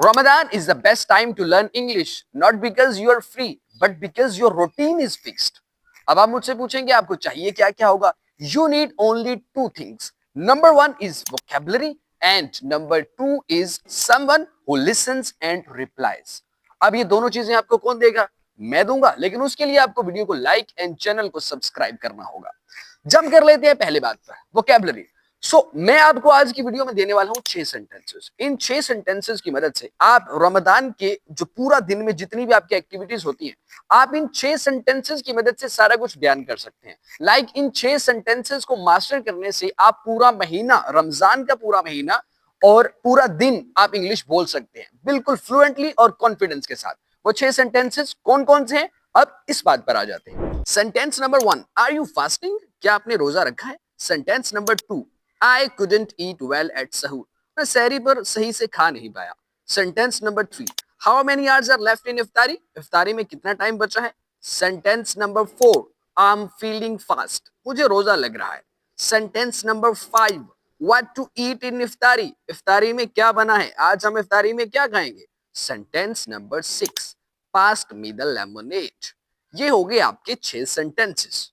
Ramadan is the best time to learn English, not because you are free, but because your routine is fixed. अब आप मुझसे पूछेंगे आपको चाहिए क्या क्या होगा? You need only two things. Number one is vocabulary and number two is someone who listens and replies. अब ये दोनों चीजें आपको कौन देगा? मैं दूंगा, लेकिन उसके लिए आपको वीडियो को लाइक एंड चैनल को सब्सक्राइब करना होगा। जंप कर लेते हैं पहले बात पर, वोकैबुलरी। मैं आपको आज की वीडियो में देने वाला हूं 6 सेंटेंसेस। इन 6 सेंटेंसेस की मदद से आप रमजान के जो पूरा दिन में जितनी भी आपकी एक्टिविटीज होती हैं, आप इन 6 सेंटेंसेस की मदद से सारा कुछ बयान कर सकते हैं। इन 6 सेंटेंसेस को मास्टर करने से आप पूरा महीना, रमजान का पूरा महीना और पूरा दिन आप इंग्लिश बोल सकते हैं, बिल्कुल फ्लुएंटली और कॉन्फिडेंस के साथ। वो 6 सेंटेंसेस कौन कौन से हैं, अब इस बात पर आ जाते हैं। Sentence number 1, are you fasting? क्या आपने रोजा रखा है? Sentence number 2, I couldn't eat well at सहूर। मैं सहरी पर सही से खा नहीं पाया। Sentence number 3, how many hours are left in इफ्तारी? इफ्तारी में कितना टाइम बचा है? Sentence number 4, I'm feeling fast। मुझे रोजा लग रहा है। Sentence number 5, what to eat in इफ्तारी? इफ्तारी में क्या बना है? आज हम इफ्तारी में क्या खाएंगे? Sentence number 6, passed me the lemonade। ये हो गए आपके 6 सेंटेंसेस।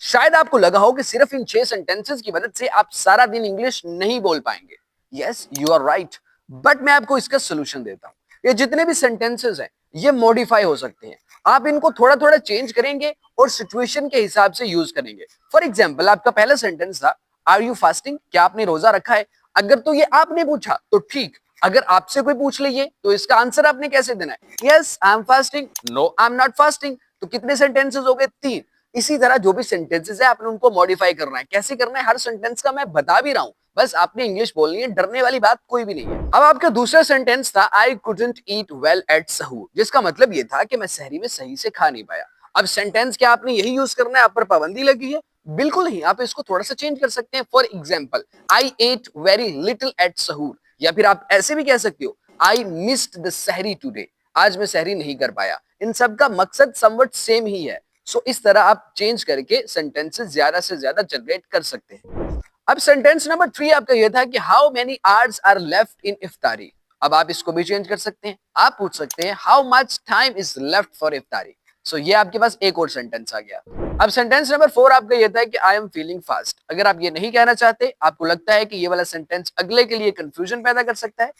शायद आपको लगा हो कि सिर्फ इन 6 सेंटेंसेस की मदद से आप सारा दिन इंग्लिश नहीं बोल पाएंगे। Yes, you are right, but मैं आपको इसका सोल्यूशन देता हूं। ये जितने भी सेंटेंसेस हैं, ये मॉडिफाई हो सकते हैं। आप इनको थोड़ा थोड़ा चेंज करेंगे और सिचुएशन के हिसाब से यूज करेंगे। फॉर एग्जाम्पल, आपका पहला सेंटेंस था, आर यू फास्टिंग? क्या आपने रोजा रखा है? अगर तो ये आपने पूछा तो ठीक, अगर आपसे कोई पूछ ले ये, तो इसका आंसर आपने कैसे देना है? Yes, I am fasting, no I am not fasting. तो कितने सेंटेंसेस हो गए? 3। इसी तरह जो भी सेंटेंसेस है आपने उनको मॉडिफाई करना है। कैसे करना है? हर सेंटेंस का मैं बता भी रहा हूं, बस आपने इंग्लिश बोलनी है, डरने वाली बात कोई भी नहीं है। अब आपका दूसरा सेंटेंस था, I couldn't eat well at सहूर, जिसका मतलब ये था कि मैं सहरी में सही से खा नहीं पाया। अब सेंटेंस क्या आपने यही यूज करना है? आप पर पाबंदी लगी है? बिल्कुल नहीं, आप इसको थोड़ा सा चेंज कर सकते हैं। For example, I ate very little at सहूर, या फिर आप ऐसे भी कह सकते हो, आई मिस्ड द सहरी टुडे, आज मैं सहरी नहीं कर पाया। इन सब का मकसद समवट सेम ही है। इस तरह आप चेंज करके सेंटेंसेस ज्यादा से ज्यादा जनरेट कर सकते हैं। अब सेंटेंस नंबर 3 आपका यह था कि how many hours are left in iftari. अब आप इसको भी चेंज कर सकते हैं। आप पूछ सकते हैं how much time is left for iftari. ये आपके पास एक और सेंटेंस आ गया। अब सेंटेंस नंबर 4 आपका यह था कि आई एम फीलिंग फास्ट। अगर आप ये नहीं कहना चाहते, आपको लगता है कि ये वाला सेंटेंस अगले के लिए कंफ्यूजन पैदा कर सकता है,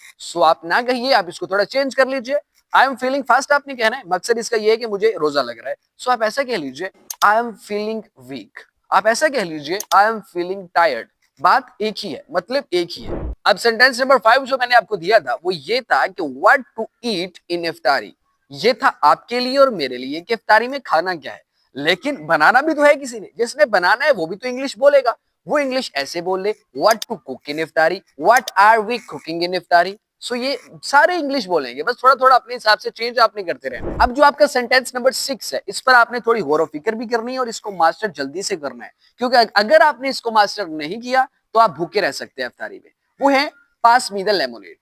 आप ना कहिए, आप इसको थोड़ा चेंज कर लीजिए। आई एम फीलिंग फास्ट आपने कहना है, मकसद इसका ये है कि मुझे रोजा लग रहा है। आप ऐसा कह लीजिए, आई एम फीलिंग वीक। आप ऐसा कह लीजिए, आई एम फीलिंग टायर्ड। बात एक ही है, मतलब एक ही है। अब सेंटेंस नंबर 5 जो मैंने आपको दिया था, वो ये था कि व्हाट टू ईट इन इफ्तारी। ये था आपके लिए और मेरे लिए कि इफ्तारी में खाना क्या है, लेकिन बनाना भी तो है किसी ने। जिसने बनाना है वो भी तो इंग्लिश बोलेगा। वो इंग्लिश ऐसे बोल ले, what to cook in iftari, what are we cooking in iftari. ये सारे इंग्लिश बोलेंगे, बस थोड़ा थोड़ा अपने हिसाब से चेंज आपने करते रहना। अब जो आपका सेंटेंस नंबर 6 है, इस पर आपने थोड़ी गौर व फिक्र भी करनी है और इसको मास्टर जल्दी से करना है, क्योंकि अगर आपने इसको मास्टर नहीं किया तो आप भूखे रह सकते हैं इफ्तारी में। वो है पास मी द लेमोनेड।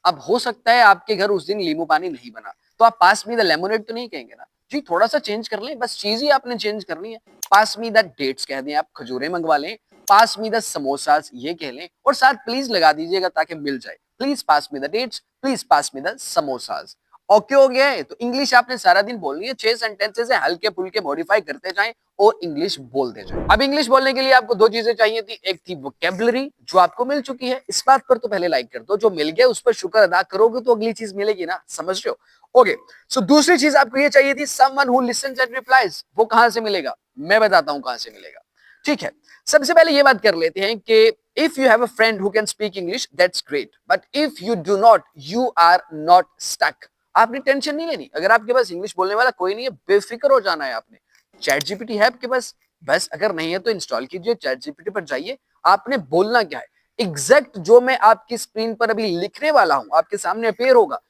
अब हो सकता है आपके घर उस दिन नींबू पानी नहीं बना, तो आप पास मी द लेमोनेड तो नहीं कहेंगे ना जी, थोड़ा सा चेंज कर लें, बस चीज ही आपने चेंज करनी है। पास मी द डेट्स कह दें, आप खजूरें मंगवा लें। पास मी द समोसास ये कह लें, और साथ प्लीज लगा दीजिएगा ताकि मिल जाए। Please pass me the dates, please pass me the samosas. Okay हो गया है? तो इंग्लिश आपने सारा दिन बोलनी है। 6 सेंटेंसेस है, हल्के फुल्के मॉडिफाई करते जाएं और इंग्लिश बोलते जाएं। अब इंग्लिश बोलने के लिए आपको 2 चीजें चाहिए थी। एक थी वोकैबुलरी, जो आपको मिल चुकी है। इस बात पर तो पहले लाइक कर दो, जो मिल गया उस पर शुक्र अदा करोगे तो अगली चीज मिलेगी ना, समझ रहे हो? ओके, दूसरी चीज आपको ये चाहिए थी, someone who lessons and replies. वो कहां से मिलेगा? मैं बताता हूं कहां से मिलेगा। ठीक है, सबसे पहले ये बात कर लेते हैं कि if you have a friend who can speak English, that's great, but if you do not, you are not stuck. आपने टेंशन नहीं लेनी। अगर आपके पास इंग्लिश बोलने वाला कोई नहीं है, बेफिक्र हो जाना है आपने। चैट जीपीटी है आपके पास, बस अगर नहीं है तो इंस्टॉल कीजिए, चैट जीपीटी पर जाइए। आपने बोलना क्या है, एग्जैक्ट जो मैं आपकी स्क्रीन पर अभी लिखने वाला हूं, आपके सामने अपेयर होगा।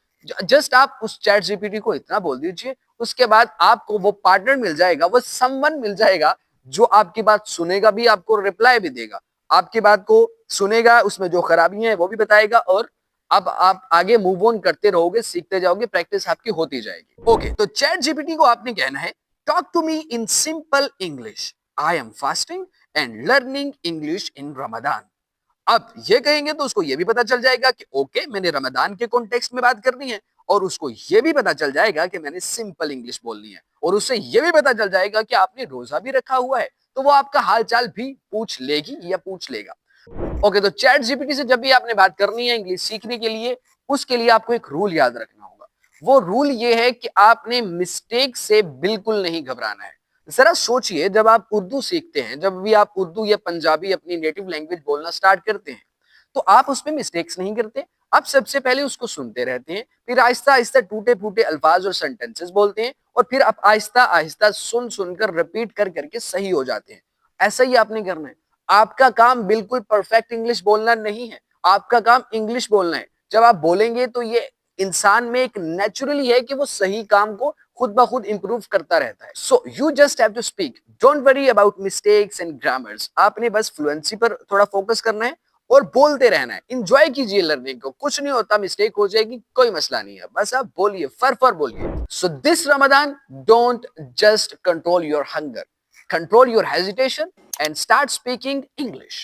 जस्ट आप उस चैट जीपीटी को इतना बोल दीजिए, उसके बाद आपको वो पार्टनर मिल जाएगा, वो समवन मिल जाएगा जो आपकी बात सुनेगा भी, आपको रिप्लाई भी देगा, आपकी बात को सुनेगा, उसमें जो खराबियां हैं वो भी बताएगा, और अब आप आगे मूव ऑन करते रहोगे, सीखते जाओगे, प्रैक्टिस आपकी होती जाएगी। ओके, तो चैट जीपीटी को आपने कहना है, talk to me in simple English, I am fasting and learning English in Ramzan. अब ये कहेंगे तो उसको ये भी पता चल जाएगा कि ओके मैंने रमजान के कॉन्टेक्स्ट में बात करनी है, और उसको ये भी पता चल जाएगा कि मैंने सिंपल इंग्लिश बोलनी है, और उससे ये भी पता चल जाएगा कि आपने रोजा भी रखा हुआ है, तो वो आपका हालचाल भी पूछ लेगी या पूछ लेगा। ओके, तो चैट जीपीटी से जब भी आपने बात करनी है इंग्लिश सीखने के लिए, उसके लिए आपको एक रूल याद रखना होगा। वो रूल ये है कि आपने मिस्टेक से बिल्कुल नहीं घबराना है। जरा सोचिए, जब आप उर्दू सीखते हैं, जब भी आप उर्दू या पंजाबी अपनी नेटिव लैंग्वेज बोलना स्टार्ट करते हैं, तो आप उसमें मिस्टेक्स नहीं करते। आप सबसे पहले उसको सुनते रहते हैं, फिर आहिस्ता आहिस्ता टूटे फूटे अल्फाज और सेंटेंसेस बोलते हैं, और फिर आप आहिस्ता आहिस्ता सुन सुनकर रिपीट कर करके सही हो जाते हैं। ऐसा ही आपने करना है। आपका काम बिल्कुल परफेक्ट इंग्लिश बोलना नहीं है, आपका काम इंग्लिश बोलना है। जब आप बोलेंगे तो ये इंसान में एक नेचुरली है कि वो सही काम को खुद ब खुद इंप्रूव करता रहता है। So you just have to speak, don't worry about mistakes and grammars. आपने बस फ्लुएंसी पर थोड़ा फोकस करना है और बोलते रहना है। इंजॉय कीजिए लर्निंग को, कुछ नहीं होता, मिस्टेक हो जाएगी, कोई मसला नहीं है, बस आप बोलिए, फर बोलिए। So this Ramzan, don't just control your hunger, control your hesitation and start speaking English.